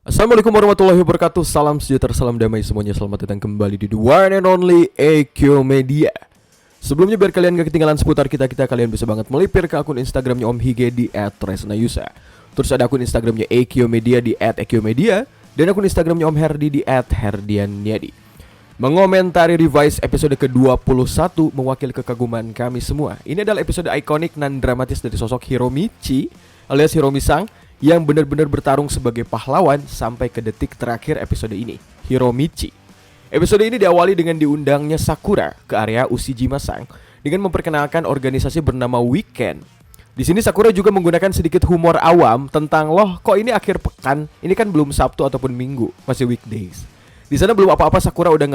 Assalamualaikum warahmatullahi wabarakatuh. Salam sejahtera, salam damai semuanya. Selamat datang kembali di The One and Only EQ Media. Sebelumnya biar kalian gak ketinggalan seputar kita, kalian bisa banget melipir ke akun Instagramnya Om Hige di @tresnayusa. Terus ada akun Instagramnya EQ Media di @EQ dan akun Instagramnya Om Herdi di @herdianyadi. Mengomentari revise episode ke-21 mewakili kekaguman kami semua. Ini adalah episode ikonik dan dramatis dari sosok Hiromichi alias Hiromi-sang yang benar-benar bertarung sebagai pahlawan sampai ke detik terakhir episode ini. Hiromichi. Episode ini diawali dengan diundangnya Sakura ke area Ushijima-sang dengan memperkenalkan organisasi bernama Weekend. Di sini Sakura juga menggunakan sedikit humor awam tentang loh kok ini akhir pekan, ini kan belum Sabtu ataupun Minggu, masih weekdays. Di sana belum apa-apa Sakura udah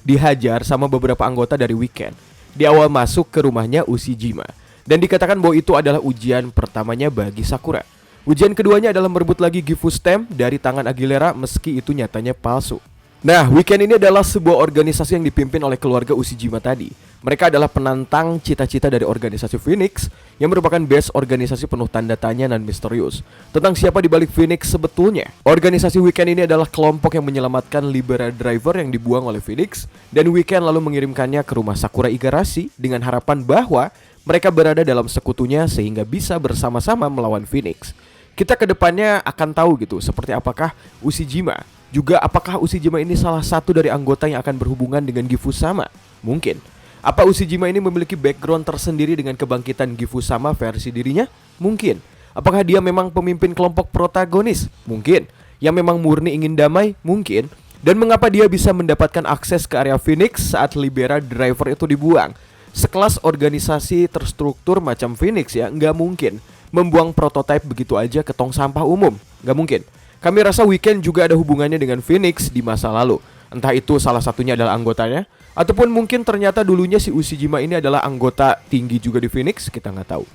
dihajar sama beberapa anggota dari Weekend di awal masuk ke rumahnya Ushijima. Dan dikatakan bahwa itu adalah ujian pertamanya bagi Sakura. Ujian keduanya adalah merebut lagi Gifu Stem dari tangan Aguilera meski itu nyatanya palsu. Nah, Weekend ini adalah sebuah organisasi yang dipimpin oleh keluarga Ushijima tadi. Mereka adalah penantang cita-cita dari organisasi Phoenix yang merupakan base organisasi penuh tanda tanya dan misterius tentang siapa di balik Phoenix sebetulnya. Organisasi Weekend ini adalah kelompok yang menyelamatkan Libera Driver yang dibuang oleh Phoenix, dan Weekend lalu mengirimkannya ke rumah Sakura Igarashi dengan harapan bahwa mereka berada dalam sekutunya sehingga bisa bersama-sama melawan Phoenix. Kita kedepannya akan tahu gitu seperti apakah Ushijima, juga apakah Ushijima ini salah satu dari anggota yang akan berhubungan dengan Gifu Sama? Mungkin. Apa Ushijima ini memiliki background tersendiri dengan kebangkitan Gifu Sama versi dirinya? Mungkin. Apakah dia memang pemimpin kelompok protagonis? Mungkin. Yang memang murni ingin damai? Mungkin. Dan mengapa dia bisa mendapatkan akses ke area Phoenix saat Libera Driver itu dibuang? Sekelas organisasi terstruktur macam Phoenix ya, nggak mungkin membuang prototipe begitu aja ke tong sampah umum. Nggak mungkin. Kami rasa Weekend juga ada hubungannya dengan Phoenix di masa lalu. Entah itu salah satunya adalah anggotanya, ataupun mungkin ternyata dulunya si Ushijima ini adalah anggota tinggi juga di Phoenix, kita nggak tahu.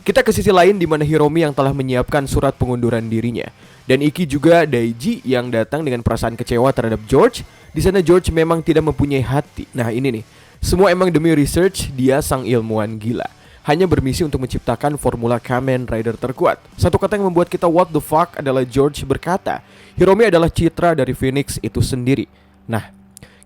Kita ke sisi lain di mana Hiromi yang telah menyiapkan surat pengunduran dirinya, dan Iki juga Daiji yang datang dengan perasaan kecewa terhadap George. Di sana George memang tidak mempunyai hati. Nah ini nih, semua emang demi research, dia sang ilmuwan gila. Hanya bermisi untuk menciptakan formula Kamen Rider terkuat. Satu kata yang membuat kita what the fuck adalah George berkata, Hiromi adalah citra dari Phoenix itu sendiri. Nah,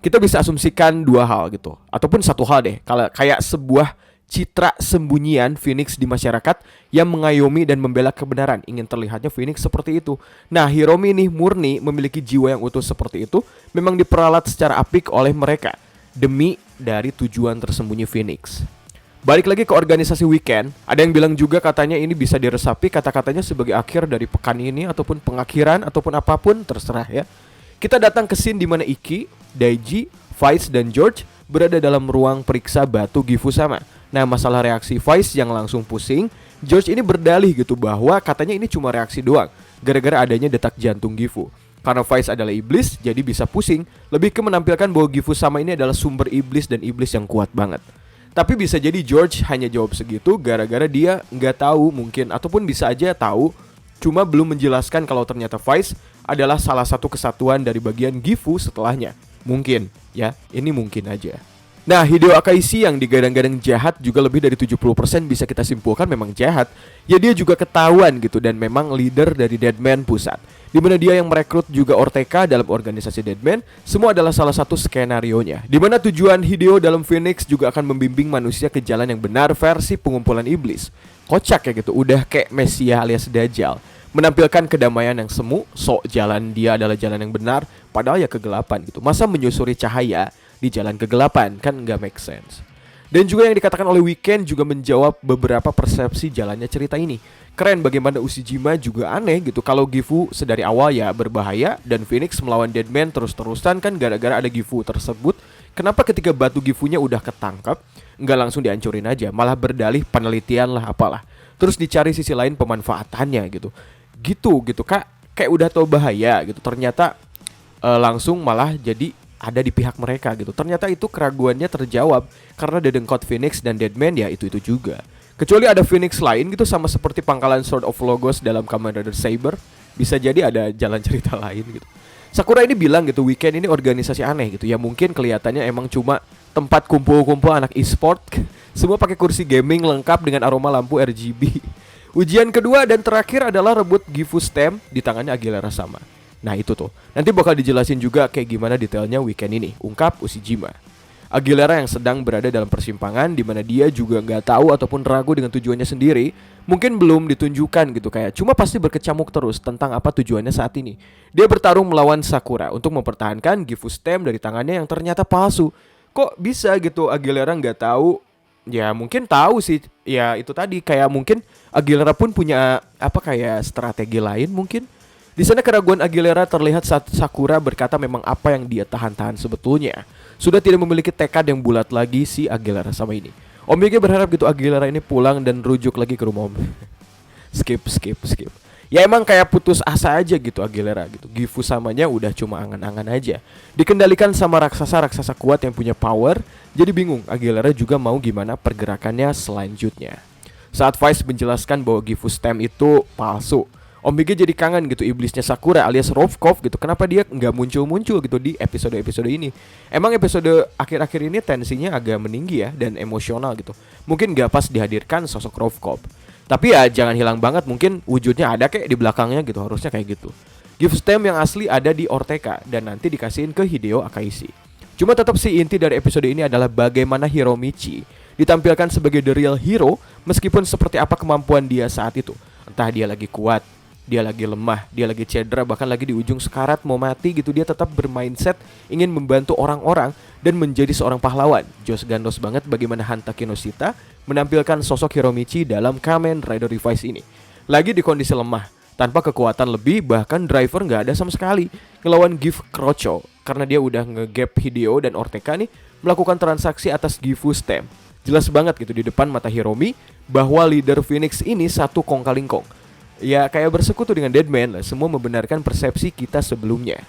kita bisa asumsikan dua hal gitu, ataupun satu hal deh, kalau kayak sebuah citra sembunyian Phoenix di masyarakat yang mengayomi dan membela kebenaran. Ingin terlihatnya Phoenix seperti itu. Nah, Hiromi ini murni memiliki jiwa yang utuh seperti itu, memang diperalat secara apik oleh mereka demi dari tujuan tersembunyi Phoenix. Balik lagi ke organisasi Weekend, ada yang bilang juga katanya ini bisa diresapi kata-katanya sebagai akhir dari pekan ini ataupun pengakhiran ataupun apapun, terserah ya. Kita datang ke scene di mana Iki, Daiji, Vice dan George berada dalam ruang periksa batu Gifu Sama. Nah, masalah reaksi Vice yang langsung pusing, George ini berdalih gitu bahwa katanya ini cuma reaksi doang gara-gara adanya detak jantung Gifu. Karena Vice adalah iblis, jadi bisa pusing. Lebih ke menampilkan bahwa Gifu Sama ini adalah sumber iblis dan iblis yang kuat banget. Tapi bisa jadi George hanya jawab segitu gara-gara dia nggak tahu mungkin, ataupun bisa aja tahu, cuma belum menjelaskan kalau ternyata Vice adalah salah satu kesatuan dari bagian Gifu setelahnya. Mungkin, ya, ini mungkin aja. Nah, Hideo Akaishi yang digadang-gadang jahat juga lebih dari 70% bisa kita simpulkan memang jahat. Ya dia juga ketahuan gitu dan memang leader dari Deadman pusat, dimana dia yang merekrut juga Ortega dalam organisasi Deadman. Semua adalah salah satu skenarionya, dimana tujuan Hideo dalam Phoenix juga akan membimbing manusia ke jalan yang benar versi pengumpulan iblis. Kocak ya gitu, udah kayak Mesias alias Dajjal, menampilkan kedamaian yang semu, sok jalan dia adalah jalan yang benar, padahal ya kegelapan gitu. Masa menyusuri cahaya di jalan kegelapan, kan nggak make sense. Dan juga yang dikatakan oleh Weekend juga menjawab beberapa persepsi jalannya cerita ini. Keren bagaimana Ushijima juga aneh gitu, kalau Gifu sedari awal ya berbahaya dan Phoenix melawan Deadman terus-terusan kan gara-gara ada Gifu tersebut. Kenapa ketika batu Gifunya udah ketangkap nggak langsung dihancurin aja, malah berdalih penelitian lah apalah. Terus dicari sisi lain pemanfaatannya gitu. Gitu kak, kayak udah tau bahaya gitu, ternyata langsung malah jadi ada di pihak mereka gitu. Ternyata itu keraguannya terjawab karena dedengkot Phoenix dan Deadman ya itu juga. Kecuali ada Phoenix lain gitu, sama seperti pangkalan Sword of Logos dalam Kamen Rider Saber, bisa jadi ada jalan cerita lain gitu. Sakura ini bilang gitu, Weekend ini organisasi aneh gitu. Ya mungkin kelihatannya emang cuma tempat kumpul-kumpul anak e-sport. Semua pakai kursi gaming lengkap dengan aroma lampu RGB. Ujian kedua dan terakhir adalah rebut Gifu Stem di tangannya Aguilera sama. Nah itu tuh, nanti bakal dijelasin juga kayak gimana detailnya weekend ini, ungkap Ushijima. Aguilera yang sedang berada dalam persimpangan di mana dia juga nggak tahu ataupun ragu dengan tujuannya sendiri, mungkin belum ditunjukkan gitu, kayak cuma pasti berkecamuk terus tentang apa tujuannya saat ini. Dia bertarung melawan Sakura untuk mempertahankan Gifu Stem dari tangannya yang ternyata palsu. Kok bisa gitu Aguilera nggak tahu? Ya mungkin tahu sih, ya itu tadi kayak mungkin Aguilera pun punya apa kayak strategi lain mungkin. Di sana keraguan Aguilera terlihat saat Sakura berkata memang apa yang dia tahan-tahan sebetulnya sudah tidak memiliki tekad yang bulat lagi si Aguilera sama ini. Om Yugi berharap gitu Aguilera ini pulang dan rujuk lagi ke rumah Om. skip. Ya emang kayak putus asa aja gitu Aguilera gitu. Gifu samanya udah cuma angan-angan aja. Dikendalikan sama raksasa-raksasa kuat yang punya power. Jadi bingung Aguilera juga mau gimana pergerakannya selanjutnya. Saat Vice menjelaskan bahwa Gifu Stem itu palsu, Om Bige jadi kangen gitu iblisnya Sakura alias Rovkov gitu. Kenapa dia nggak muncul-muncul gitu di episode-episode ini? Emang episode akhir-akhir ini tensinya agak meninggi ya dan emosional gitu. Mungkin nggak pas dihadirkan sosok Rovkov. Tapi ya jangan hilang banget, mungkin wujudnya ada kayak di belakangnya gitu, harusnya kayak gitu. Gift Stem yang asli ada di Orteka dan nanti dikasihin ke Hideo Akaishi. Cuma tetap sih inti dari episode ini adalah bagaimana Hiromichi ditampilkan sebagai the real hero meskipun seperti apa kemampuan dia saat itu. Entah dia lagi kuat, dia lagi lemah, dia lagi cedera, bahkan lagi di ujung sekarat mau mati gitu, dia tetap bermindset ingin membantu orang-orang dan menjadi seorang pahlawan. Joss gandos banget bagaimana Hanta Kinoshita menampilkan sosok Hiromichi dalam Kamen Rider Revice ini. Lagi di kondisi lemah, tanpa kekuatan lebih, bahkan driver nggak ada sama sekali. Ngelawan Gifu Krocho karena dia udah nge-gap Hideo dan Orteka nih melakukan transaksi atas Gifu Stem. Jelas banget gitu di depan mata Hiromi bahwa leader Phoenix ini satu kong kaling kong. Ya kayak bersekutu dengan Deadman lah, semua membenarkan persepsi kita sebelumnya.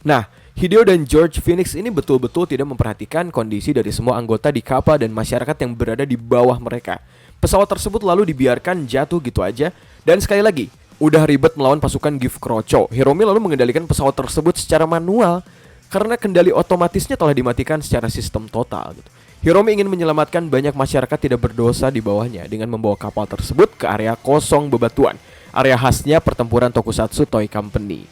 Nah, Hideo dan George Phoenix ini betul-betul tidak memperhatikan kondisi dari semua anggota di kapal dan masyarakat yang berada di bawah mereka. Pesawat tersebut lalu dibiarkan jatuh gitu aja. Dan sekali lagi, udah ribet melawan pasukan Gifu Krocho, Hiromi lalu mengendalikan pesawat tersebut secara manual karena kendali otomatisnya telah dimatikan secara sistem total gitu. Hiromi ingin menyelamatkan banyak masyarakat tidak berdosa di bawahnya dengan membawa kapal tersebut ke area kosong bebatuan, area khasnya pertempuran Tokusatsu Toy Company.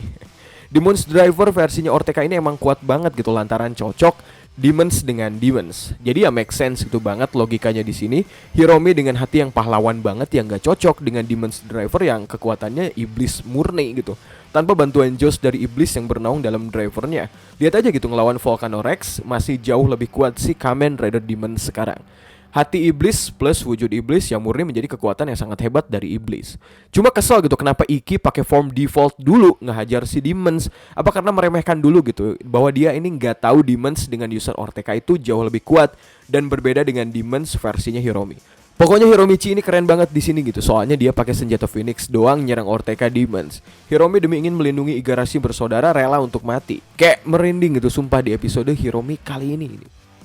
Demons Driver versinya Orteka ini emang kuat banget gitu lantaran cocok Demons dengan Demons. Jadi ya make sense gitu banget logikanya di sini. Hiromi dengan hati yang pahlawan banget yang gak cocok dengan Demons Driver yang kekuatannya iblis murni gitu. Tanpa bantuan Joss dari iblis yang bernaung dalam drivernya. Lihat aja gitu ngelawan Volcano Rex masih jauh lebih kuat si Kamen Rider Demon sekarang. Hati iblis plus wujud iblis yang murni menjadi kekuatan yang sangat hebat dari iblis. Cuma kesel gitu kenapa Iki pakai form default dulu ngehajar si Demons. Apa karena meremehkan dulu gitu bahwa dia ini nggak tahu Demons dengan user Orteka itu jauh lebih kuat dan berbeda dengan Demons versinya Hiromi. Pokoknya Hiromichi ini keren banget di sini gitu. Soalnya dia pakai senjata Phoenix doang nyerang Orteka Demons. Hiromi demi ingin melindungi Igarashi bersaudara rela untuk mati. Kayak merinding gitu sumpah di episode Hiromi kali ini.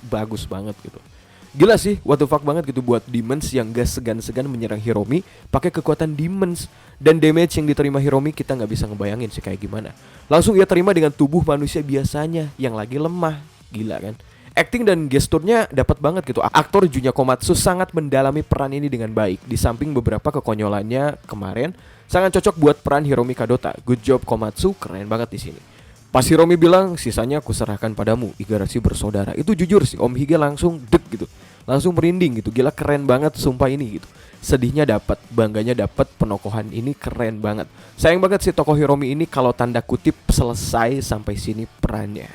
Bagus banget gitu. Gila sih, what the fuck banget gitu buat Demons yang gak segan-segan menyerang Hiromi pakai kekuatan Demons. Dan damage yang diterima Hiromi kita gak bisa ngebayangin sih kayak gimana. Langsung ia terima dengan tubuh manusia biasanya yang lagi lemah. Gila kan. Acting dan gesturnya dapat banget gitu. Aktor Junya Komatsu sangat mendalami peran ini dengan baik. Di samping beberapa kekonyolannya kemarin, sangat cocok buat peran Hiromi Kadota. Good job Komatsu, keren banget di sini. Pas Hiromi bilang, sisanya aku serahkan padamu, Igarashi bersaudara. Itu jujur sih, Om Hige langsung deg gitu. Langsung merinding gitu. Gila keren banget sumpah ini gitu. Sedihnya dapat, bangganya dapat, penokohan ini keren banget. Sayang banget sih tokoh Hiromi ini kalau tanda kutip selesai sampai sini perannya.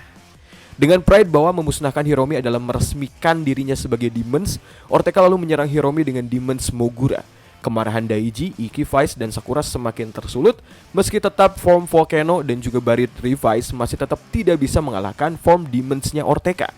Dengan pride bahwa memusnahkan Hiromi adalah meresmikan dirinya sebagai Demons, Orteka lalu menyerang Hiromi dengan Demons Mogura. Kemarahan Daiji, Iki, Vice, dan Sakura semakin tersulut, meski tetap form Volcano dan juga Barit Revice masih tetap tidak bisa mengalahkan form Demons-nya Orteka.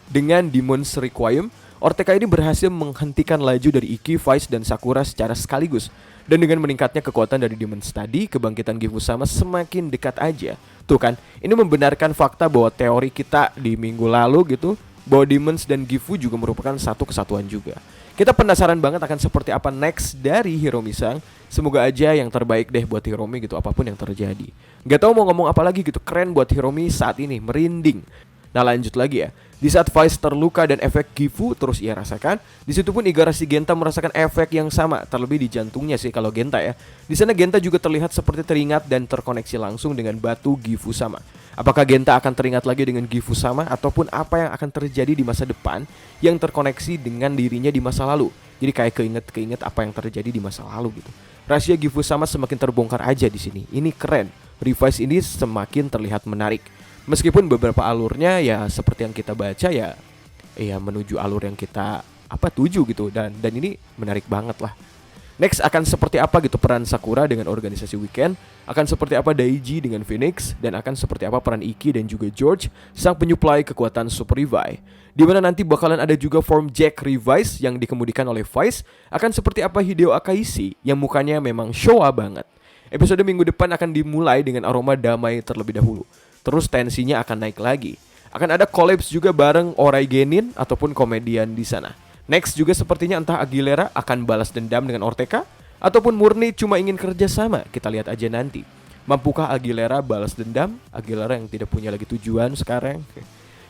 Dengan Demons Requiem, Orteka ini berhasil menghentikan laju dari Iki, Vice, dan Sakura secara sekaligus. Dan dengan meningkatnya kekuatan dari Demons tadi, kebangkitan Gifu sama semakin dekat aja. Tuh kan, ini membenarkan fakta bahwa teori kita di minggu lalu gitu, bahwa Demons dan Gifu juga merupakan satu kesatuan juga. Kita penasaran banget akan seperti apa next dari Hiromi-san. Semoga aja yang terbaik deh buat Hiromi gitu, apapun yang terjadi. Gak tau mau ngomong apa lagi gitu, keren buat Hiromi saat ini, merinding. Nah lanjut lagi ya. Di saat Vice terluka dan efek Gifu terus ia rasakan, di situ pun Igarashi Genta merasakan efek yang sama, terlebih di jantungnya sih kalau Genta ya. Di sana Genta juga terlihat seperti teringat dan terkoneksi langsung dengan batu Gifu sama. Apakah Genta akan teringat lagi dengan Gifu sama ataupun apa yang akan terjadi di masa depan yang terkoneksi dengan dirinya di masa lalu? Jadi kayak keinget apa yang terjadi di masa lalu gitu. Rahasia Gifu sama semakin terbongkar aja di sini. Ini keren. Revise ini semakin terlihat menarik. Meskipun beberapa alurnya ya seperti yang kita baca ya menuju alur yang kita tuju gitu dan ini menarik banget lah. Next akan seperti apa gitu peran Sakura dengan organisasi Weekend, akan seperti apa Daiji dengan Phoenix, dan akan seperti apa peran Ikki dan juga George sang penyuplai kekuatan Super Revive. Dimana nanti bakalan ada juga form Jack Revice yang dikemudikan oleh Vice, akan seperti apa Hideo Akaishi yang mukanya memang Showa banget. Episode minggu depan akan dimulai dengan aroma damai terlebih dahulu. Terus tensinya akan naik lagi. Akan ada collapse juga bareng Orai Genin ataupun komedian di sana. Next juga sepertinya entah Aguilera akan balas dendam dengan Ortega ataupun murni cuma ingin kerja sama. Kita lihat aja nanti. Mampukah Aguilera balas dendam? Aguilera yang tidak punya lagi tujuan sekarang.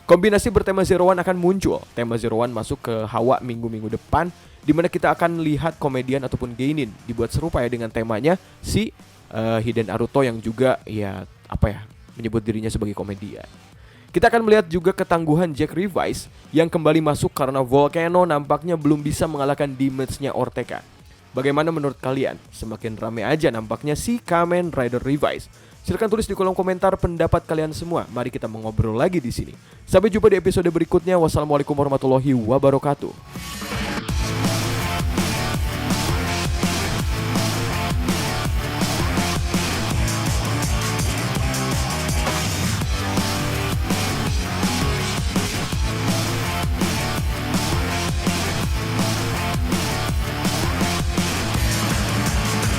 Kombinasi bertema Zero One akan muncul. Tema Zero One masuk ke Hawa minggu-minggu depan, dimana kita akan lihat komedian ataupun Genin dibuat serupa ya dengan temanya si Hiden Naruto yang juga menyebut dirinya sebagai komedian. Kita akan melihat juga ketangguhan Jack Revice yang kembali masuk karena Volcano nampaknya belum bisa mengalahkan damage-nya Ortega. Bagaimana menurut kalian? Semakin rame aja nampaknya si Kamen Rider Revice. Silahkan tulis di kolom komentar pendapat kalian semua. Mari kita mengobrol lagi di sini. Sampai jumpa di episode berikutnya. Wassalamualaikum warahmatullahi wabarakatuh.